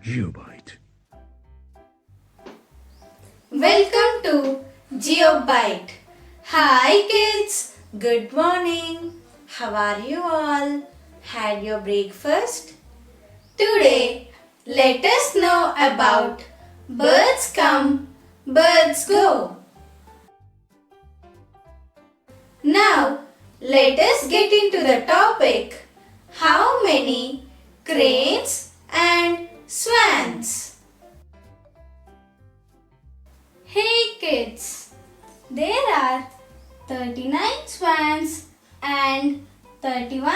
GeopByte. Welcome to GeopByte. Hi kids, good morning. How are you all? Had your breakfast? Today, let us know about birds come, birds go. Now, let us get into the topic. How many cranes and swans? Hey kids, there are 39 swans and 31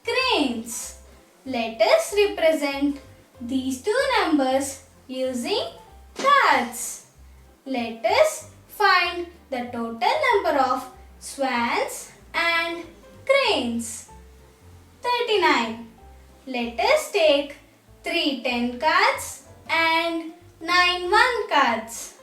cranes. Let us represent these two numbers using cards. Let us find the total number of swans and cranes. 39. Let us take 3 10 cards and 9 1 cards.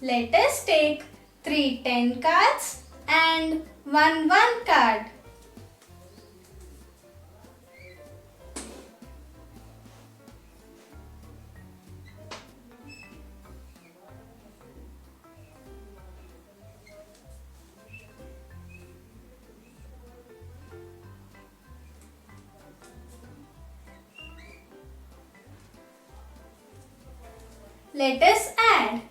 Let us take 3 10 cards and 1 1 card. Let us add.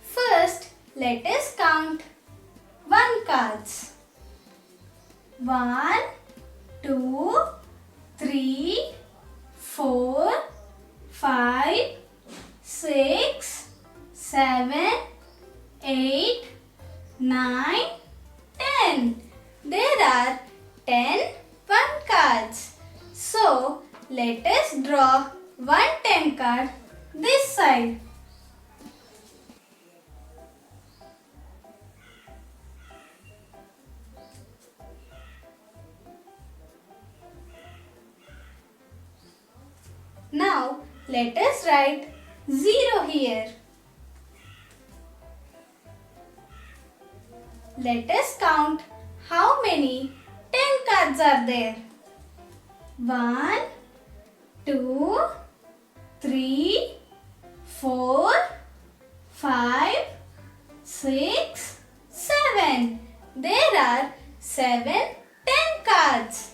First, let us count 1 cards. 1, 2, 3, 4, 5, 6, 7, 8, 9, 10. There are 10 1 cards. So, let us draw 1 10 card this side. Now, let us write 0 here. Let us count how many 10 cards are there. 1, 2, 3, 4, 5, 6, 7. There are 7 10 cards.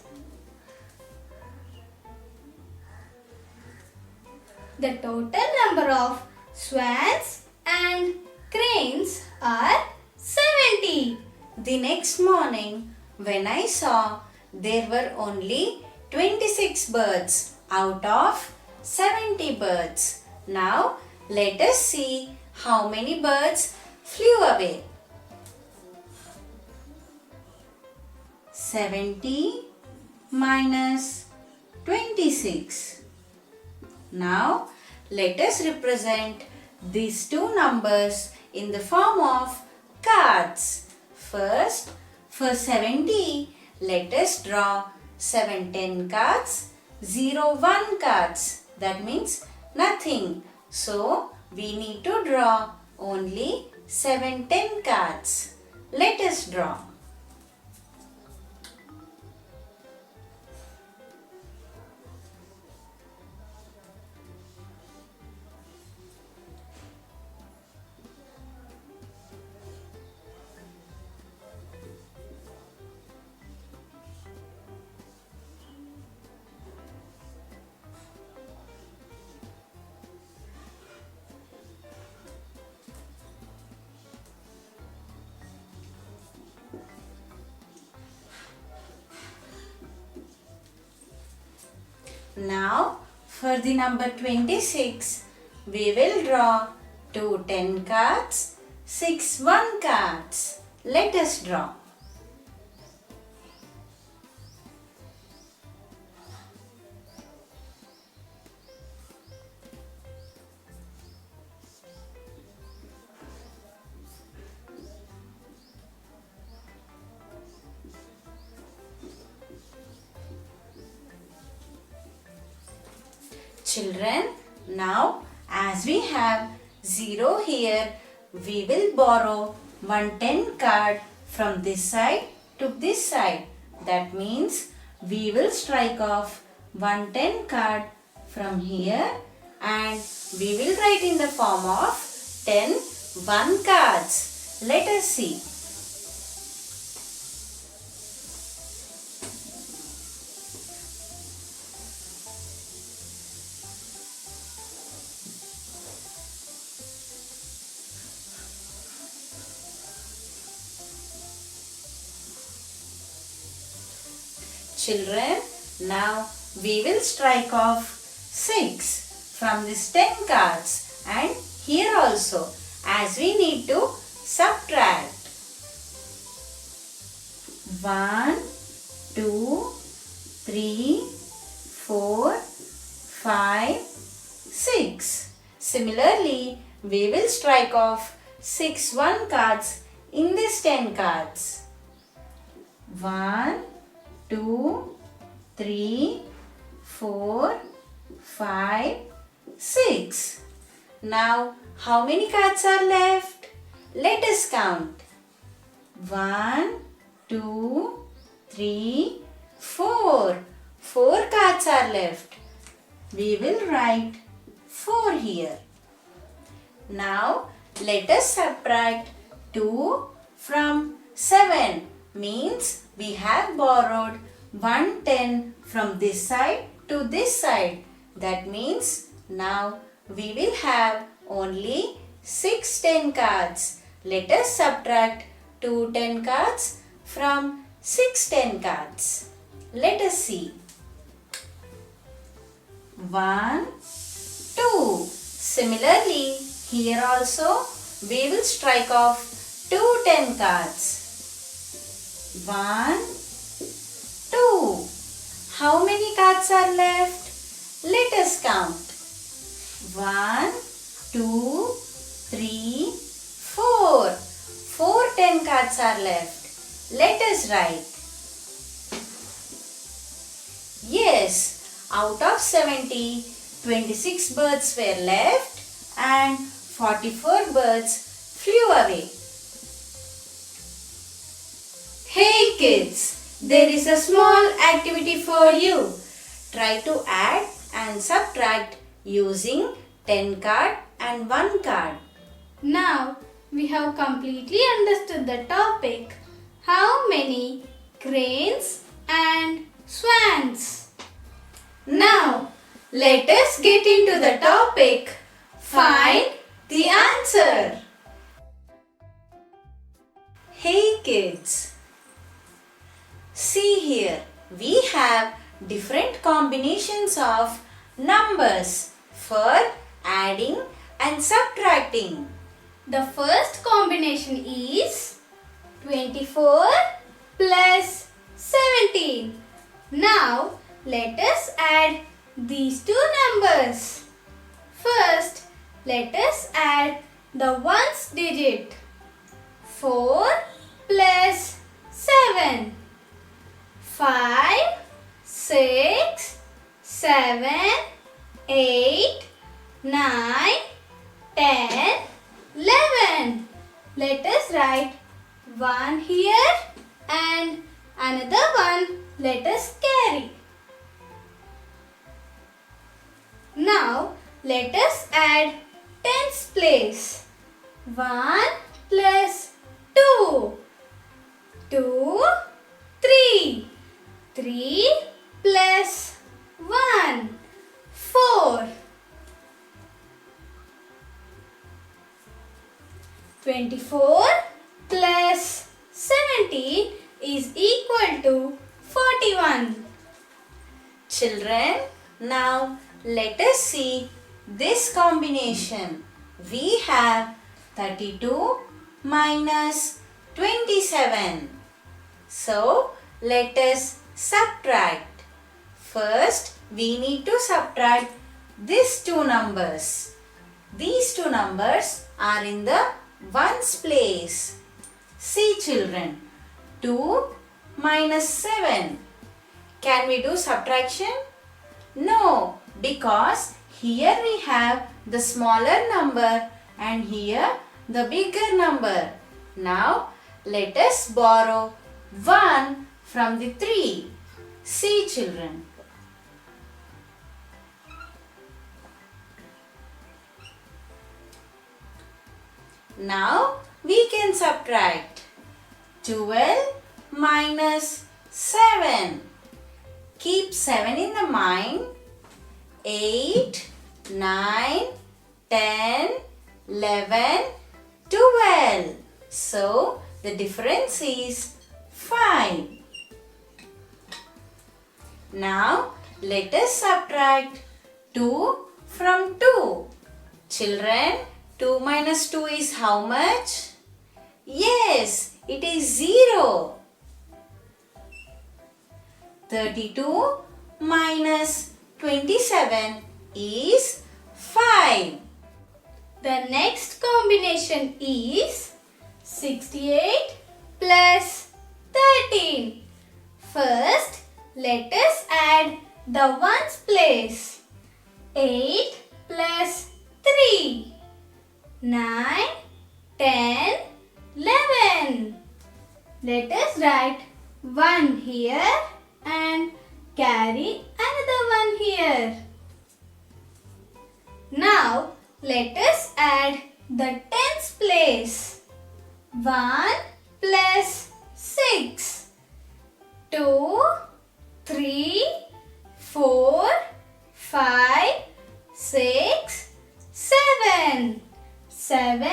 The total number of swans and cranes are 70. The next morning, when I saw there were only 26 birds out of 70 birds. Now, let us see how many birds flew away. 70 minus 26. Now, let us represent these two numbers in the form of cards. First, for 70, let us draw 7 10 cards, 0 1 cards. That means nothing. So, we need to draw only 7 10 cards. Let us draw. Now For the number 26, we will draw 2 10 cards, 6 1 cards. Let us draw. Children, now as we have 0 here, we will borrow 1 10 card from this side to this side. That means we will strike off 1 10 card from here and we will write in the form of 10 1 cards. Let us see. Children, now we will strike off 6 from these 10 cards and here also, as we need to subtract. 1, 2, 3, 4, 5, 6. Similarly, we will strike off 6 1 cards in these 10 cards. 1, 2, 3, 4, 5, 6. Now, how many cards are left? Let us count. 1, 2, 3, 4. 4 cards are left. We will write 4 here. Now, let us subtract 2 from 7. Means we have borrowed 1 10 from this side to this side. That means now we will have only 6 10 cards. Let us subtract 2 10 cards from 6 10 cards. Let us see. 1, 2. Similarly, here also we will strike off 2 10 cards. 1, 2. How many cards are left? Let us count. 1, 2, 3, 4. 4 10 cards are left. Let us write. Yes, out of 70, 26 birds were left and 44 birds flew away. Hey kids, there is a small activity for you. Try to add and subtract using 10 card and 1 card. Now we have completely understood the topic. How many cranes and swans? Now, let us get into the topic. Find the answer. Hey kids, see here, we have different combinations of numbers for adding and subtracting. The first combination is 24 plus 17. Now let us add these two numbers. First, let us add the ones digit. 4 plus 7. 5, 6, 7, 8, 9, 10, 11. Let us write 1 here and another one let us carry. Now let us add tens place. 1 plus 2. 2, 3. 3 plus 1. 4. 24 plus 17 is equal to 41. Children, now let us see this combination. We have 32 minus 27. So, let us subtract. First, we need to subtract these two numbers. These two numbers are in the ones place. See children, 2 minus 7. Can we do subtraction? No, because here we have the smaller number and here the bigger number. Now, let us borrow 1 from the 3. See children. Now, we can subtract 12 minus 7. Keep 7 in the mind. 8, 9, 10, 11, 12. So, the difference is 5. Now, let us subtract 2 from 2. Children, 2 minus 2 is how much? Yes, it is 0. 32 minus 27 is 5. The next combination is 68 plus 13. First, let us add the ones place. 8 plus 3. 9, 10, 11. Let us write 1 here and carry another one here. Now, let us add the tens place. 1 plus 6. 2, 3, 4, 5, 6, 7. 7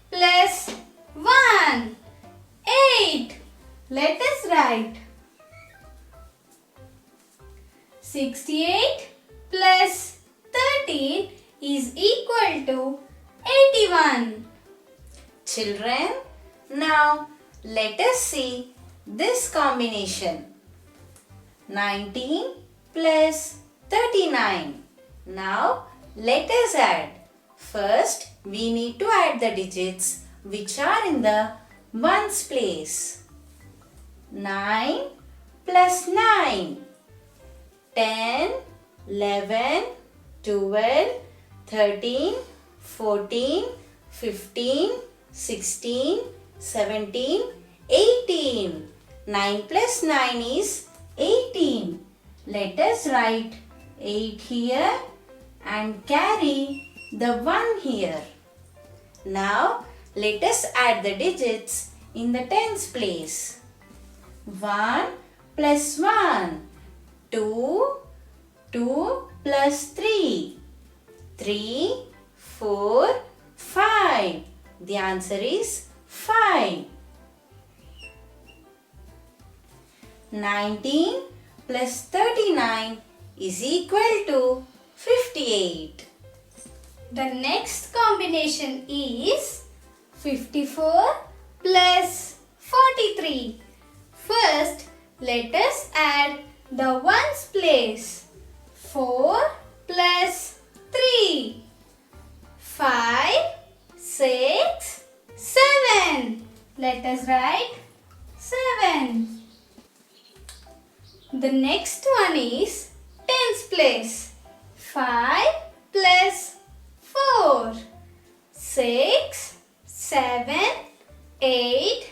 plus 1. 8. Let us write 68 plus 13 is equal to 81. Children, now let us see this combination. 19 plus 39. Now let us add. First, we need to add the digits which are in the ones place. 9 plus 9. 10, 11, 12, 13, 14, 15, 16, 17, 18. 9 plus 9 is 18. Let us write 8 here and carry the 1 here. Now, let us add the digits in the tens place. 1 plus 1. 2, 2 plus 3. 3, 4, 5. The answer is 5. 19 plus 39 is equal to 58. The next combination is 54 plus 43. First, let us add the ones place. 4 plus 3. 5, 6, 7. Let us write 7. The next one is tens place. 5 plus 4. 6, 7, 8,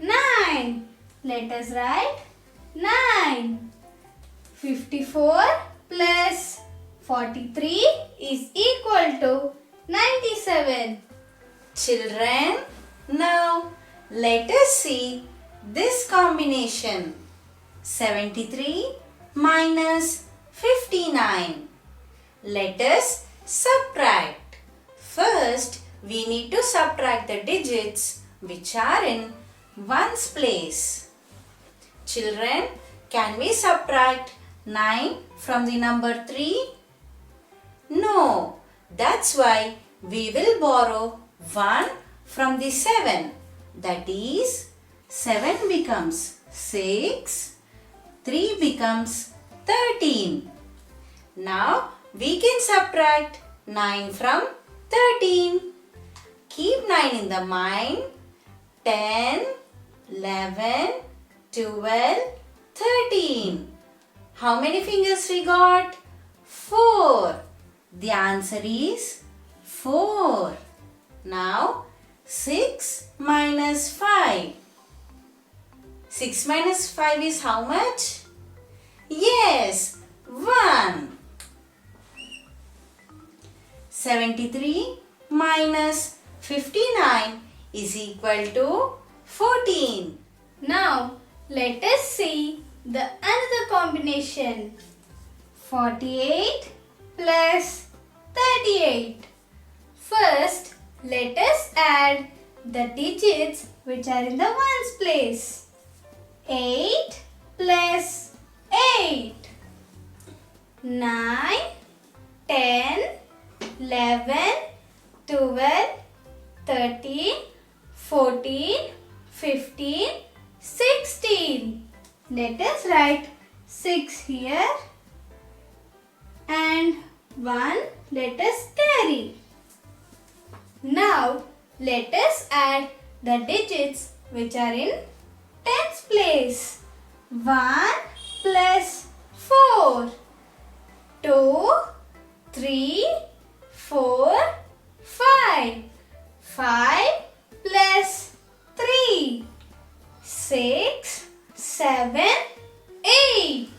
9. Let us write 9. 54 plus 43 is equal to 97. Children, now let us see this combination. 73 minus 59. Let us subtract. First, we need to subtract the digits which are in ones place. Children, can we subtract 9 from the number 3? That's why we will borrow 1 from the 7. That is 7 becomes 6. 3 becomes 13. Now we can subtract 9 from 13. Keep 9 in the mind. 10, 11, 12, 13. How many fingers we got? 4. The answer is 4. Now 6 minus 5. 6 minus 5 is how much? Yes, 1. 73 minus 59 is equal to 14. Now let us see the another combination. 48 plus 38. First, let us add the digits which are in the ones place. 8 plus 8. 9, 10, 11, 12, 13, 14, 15, 16. Let us write 6 here and 1 let us carry. Now let us add the digits which are in tens place. 1 plus 4. 2, 3, 4, 5. 5 plus 3. 6, 7, 8.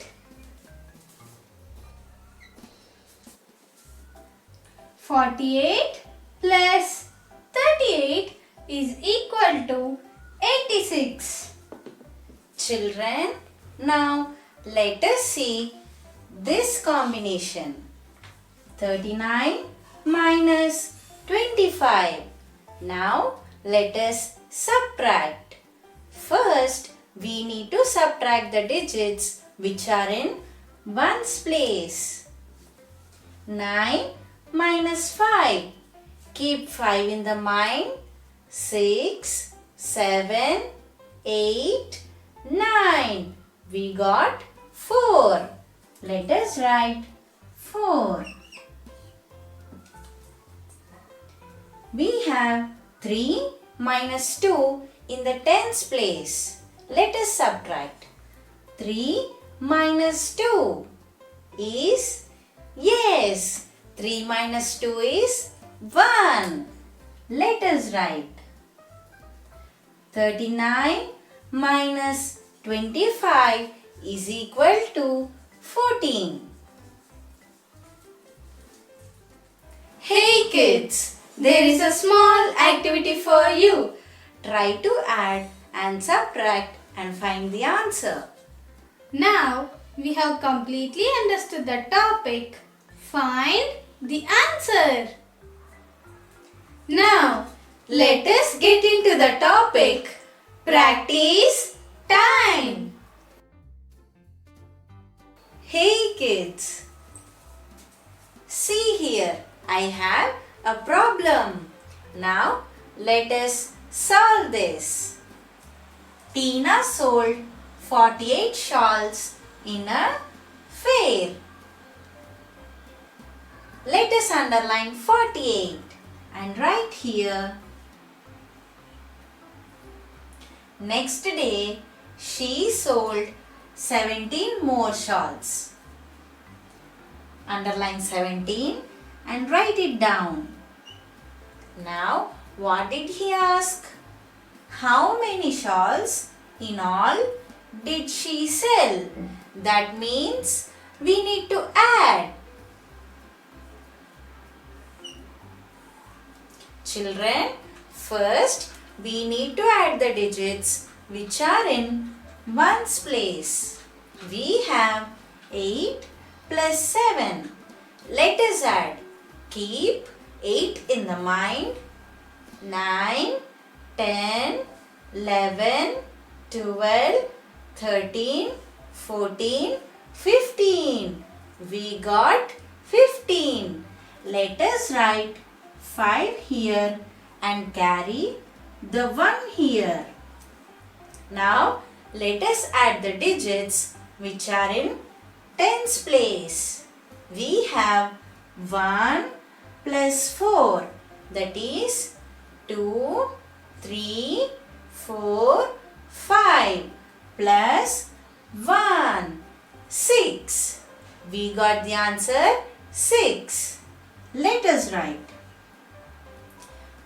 48 plus 38 is equal to 86. Children, now let us see this combination. 39 minus 25. Now let us subtract. First, we need to subtract the digits which are in ones place. 9 minus 5. Keep 5 in the mind. 6, 7, 8, 9. We got 4. Let us write 4. We have 3 minus 2 in the tens place. Let us subtract. 3 minus 2 is, yes, 3 minus 2 is 1. Let us write. 39 minus 25 is equal to 14. Hey kids, there is a small activity for you. Try to add and subtract and find the answer. Now we have completely understood the topic. Find the answer. Now let us get into the topic. Practice time. Hey kids, see here, I have a problem. Now let us solve this. Tina sold 48 shawls in a fair. Let us underline 48 and write here. Next day, she sold 17 more shawls. Underline 17 and write it down. Now, what did he ask? How many shawls in all did she sell? That means we need to add. Children, first we need to add the digits which are in ones place. We have 8 plus 7. Let us add. Keep 8 in the mind. 9, 10, 11, 12, 13, 14, 15. We got 15. let us write 5 here and carry the 1 here. Now let us add the digits which are in tens place. We have 1 plus 4, that is 2, 3, 4, 5 plus 1, 6. We got the answer 6. Let us write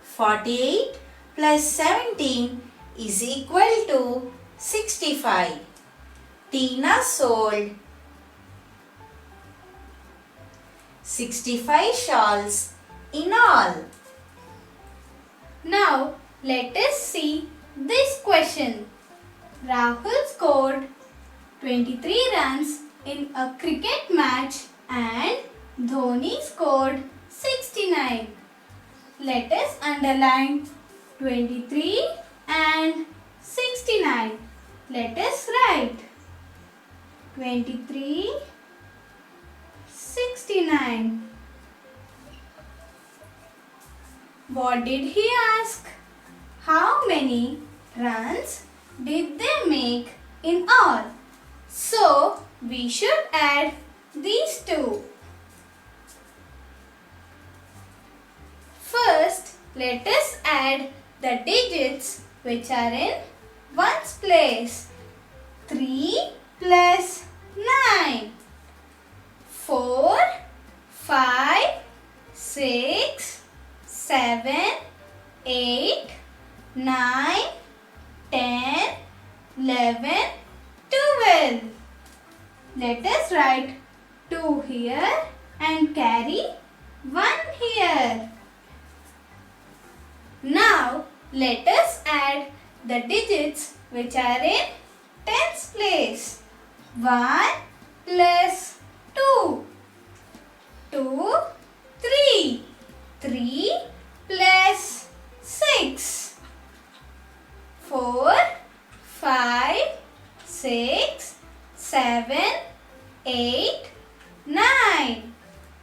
48 plus 17 is equal to 65. Tina sold 65 shawls in all. Now let us see this question. Rahul scored 23 runs in a cricket match and Dhoni scored 69. Let us underline 23 and 69. Let us write 23, 69. What did he ask? How many runs did they make in all? So, we should add these two. First, let us add the digits which are in ones place. 3 plus 9. 4, 5, 6, 7, 8, 9, 10, 11, 12. Let us write 2 here and carry 1 here. Now let us add the digits which are in tens place. 1 plus 2. 2, 3. 3 plus 6. 4, 5, 6, 7, 8, 9.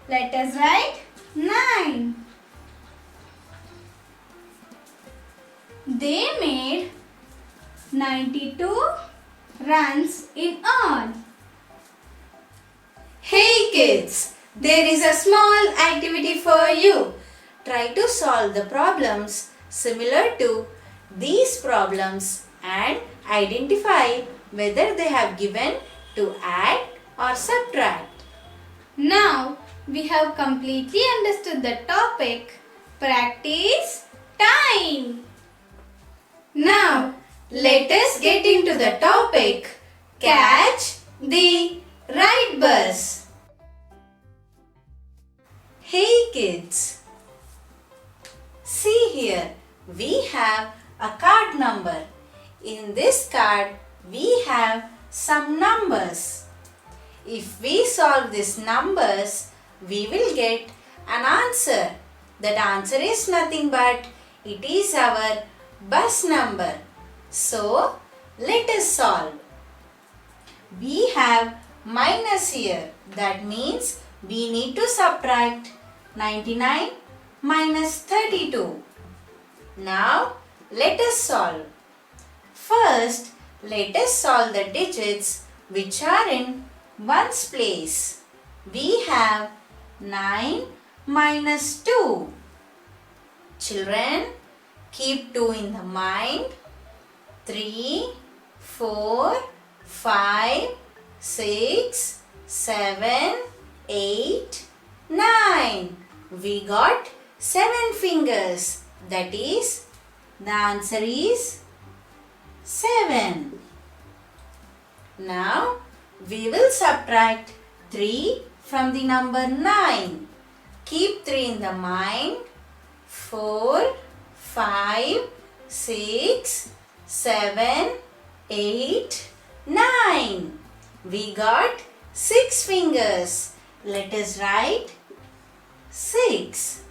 Let us write 9. They made 92 runs in all. Hey kids, there is a small activity for you. Try to solve the problems similar to these problems and identify whether they have given to add or subtract. Now we have completely understood the topic. Practice time. Now let us get into the topic. Catch the right bus. Hey kids, see here, we have a card number. In this card, we have some numbers. If we solve these numbers, we will get an answer. That answer is nothing but it is our bus number. So, let us solve. We have minus here. That means we need to subtract 99 minus 32. Now, let us solve. First, let us solve the digits which are in ones place. We have 9 minus 2. Children, keep 2 in the mind. 3, 4, 5, 6, 7, 8, 9. We got 7 fingers. That is, the answer is 7. Now, we will subtract 3 from the number 9. Keep 3 in the mind. 4, 5, 6, 7, 8, 9. We got 6 fingers. Let us write 6.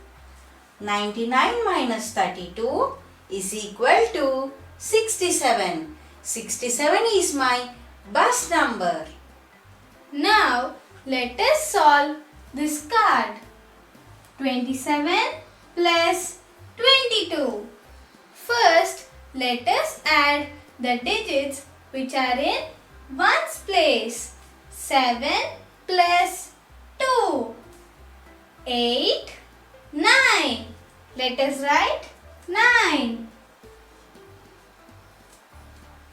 99 minus 32 is equal to 67. 67 is my bus number. Now let us solve this card. 27 plus 22. First, let us add the digits which are in ones place. 7 plus 2. 8, 9. Let us write 9.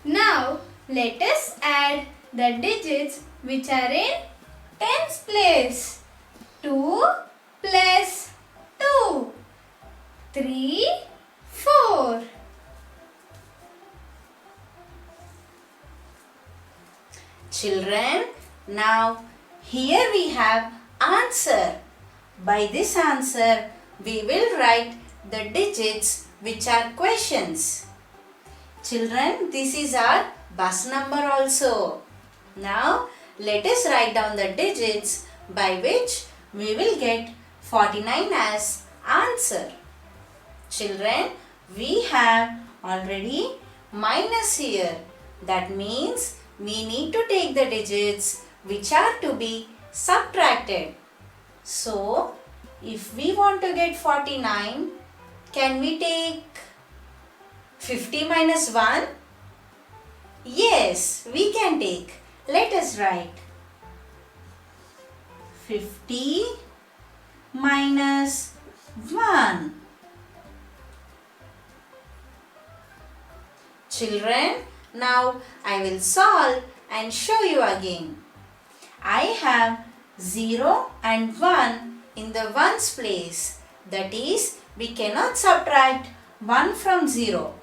Now, let us add the digits which are in tens place. 2 plus 2. 3, 4. Children, now here we have answer. By this answer, we will write the digits which are questions. Children, this is our bus number also. Now, let us write down the digits by which we will get 49 as answer. Children, we have already minus here. That means we need to take the digits which are to be subtracted. So, if we want to get 49, can we take 50 minus 1? Yes, we can take. Let us write 50 minus 1. Children, now I will solve and show you again. I have 0 and 1 in the ones place. That is, we cannot subtract 1 from 0.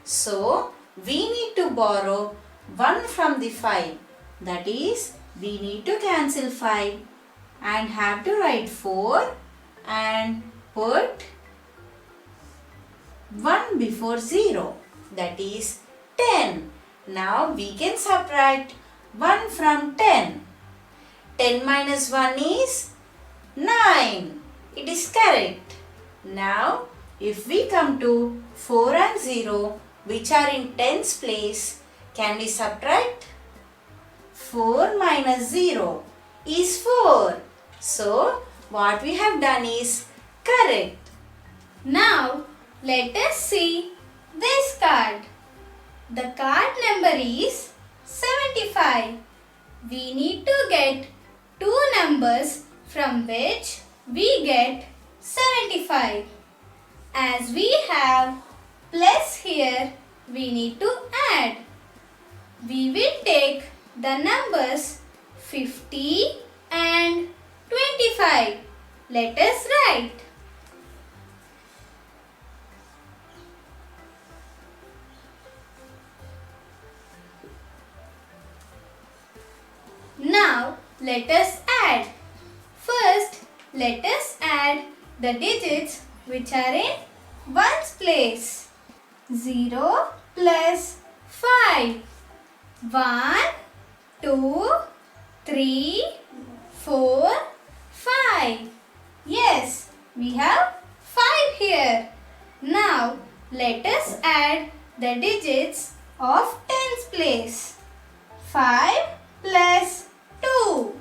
So, we need to borrow 1 from the 5. That is, we need to cancel 5 and have to write 4 and put 1 before 0. That is 10. Now we can subtract 1 from 10. 10 minus 1 is 9. It is correct. Now if we come to 4 and 0 which are in tens place, can we subtract? 4 minus 0 is 4. So what we have done is correct. Now let us see this card. The card number is 75. We need to get two numbers from which we get 75. As we have plus here, we need to add. We will take the numbers 50 and 25. Let us write. Now let us add. First, let us add the digits which are in ones place. 0 plus 5. 1, 2, 3, 4, 5. Yes, we have 5 here. Now let us add the digits of tens place. 5 plus 2.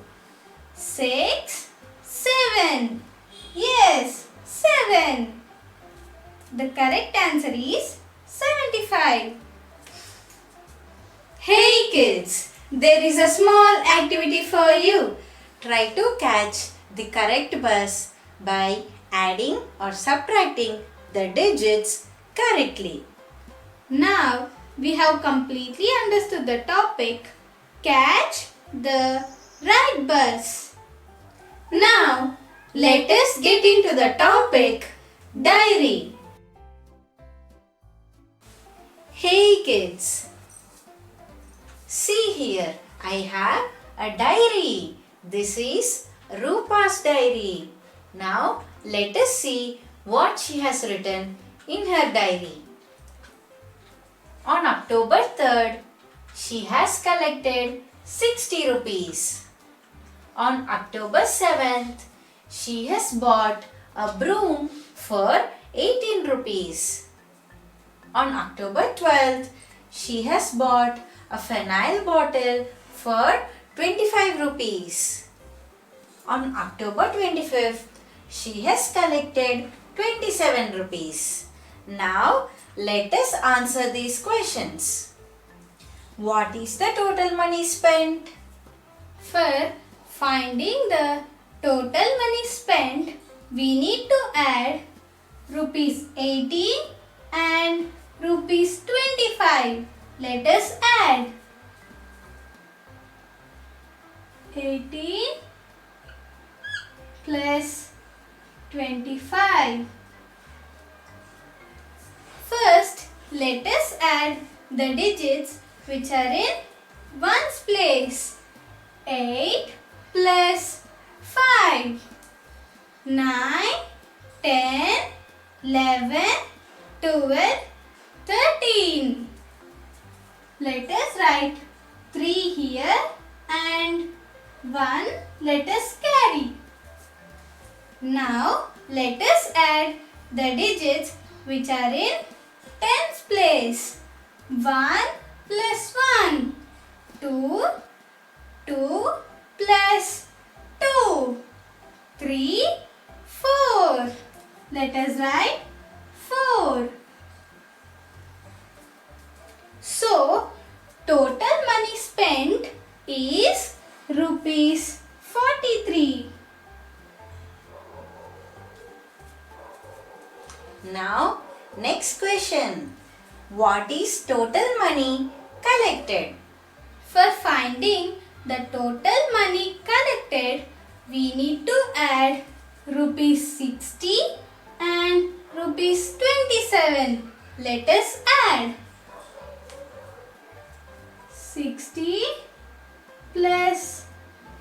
6, 7. Yes, 7. The correct answer is 75. Hey kids, there is a small activity for you. Try to catch the correct bus by adding or subtracting the digits correctly. Now we have completely understood the topic. Catch the right bus. Now let us get into the topic diary. Hey kids, see here, I have a diary. This is Rupa's diary. Now let us see what she has written in her diary. On October 3rd, she has collected 60 rupees. On October 7th, she has bought a broom for 18 rupees. On October 12th, she has bought a phenyl bottle for 25 rupees. On October 25th, she has collected 27 rupees. Now, let us answer these questions. What is the total money spent? For finding the total money spent, we need to add rupees 18 and rupees 25. Let us add 18 plus 25. First, let us add the digits which are in ones place. 8 plus 5. 9, 10, 11, 12, 13. Let us write 3 here and 1 let us carry. Now let us add the digits which are in tens place. 1 plus 1. 2, 2 plus 2. 3, 4. Let us write 4. So, total money spent is rupees 43. Now, next question. What is total money collected? For finding the total money collected, we need to add rupees 60 and rupees 27. Let us add 60 plus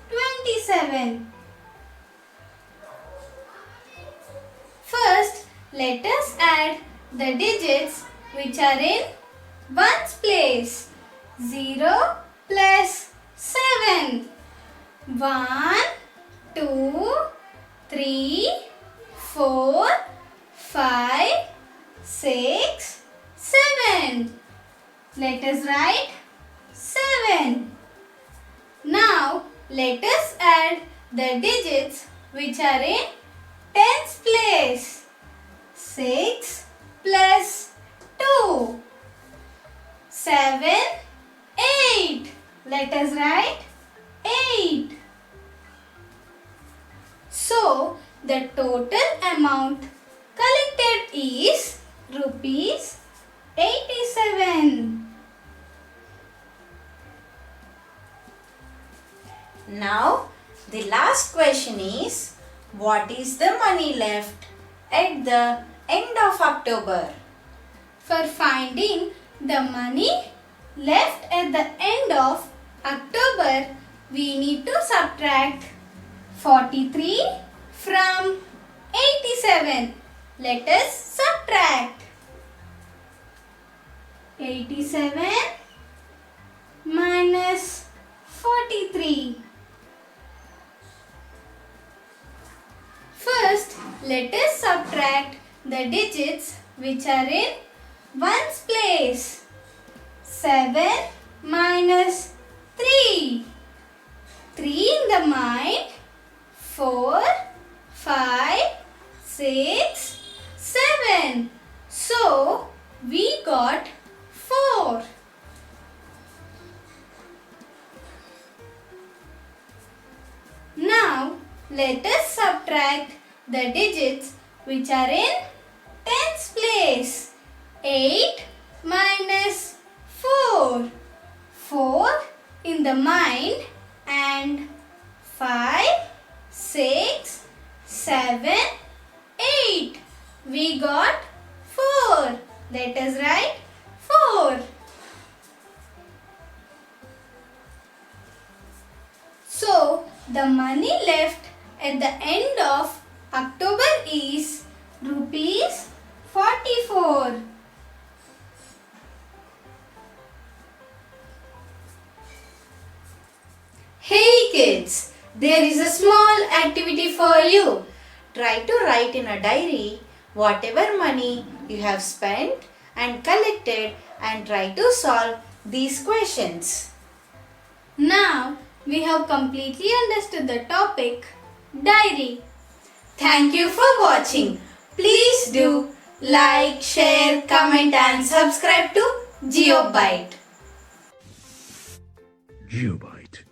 27. First, let us add the digits which are in ones place. 0 plus 7. 1, 2, 3, 4, 5, 6, 7. Let us write 7. Now, let us add the digits which are in tens place. 6 plus 2. 7, 8. Let us write 8. So, the total amount collected is rupees 87. Now, the last question is, what is the money left at the end of October? For finding the money left at the end of October, we need to subtract 43 from 87. Let us subtract. 87 minus 43. First, let us subtract the digits which are in ones place. 7 minus 3. 3 in the mind. 4, 5, 6, 7. So, we got 4. Now, let us subtract the digits which are in tens place. 8 minus 4. 4 in the mind and 5, 6, 7, 8. We got 4. Let us write 4. So, the money left at the end of October is rupees 44. Hey kids, there is a small activity for you. Try to write in a diary whatever money you have spent and collected and try to solve these questions. Now, we have completely understood the topic, diary. Thank you for watching. Please do like, share, comment and subscribe to GeopByte. GeopByte.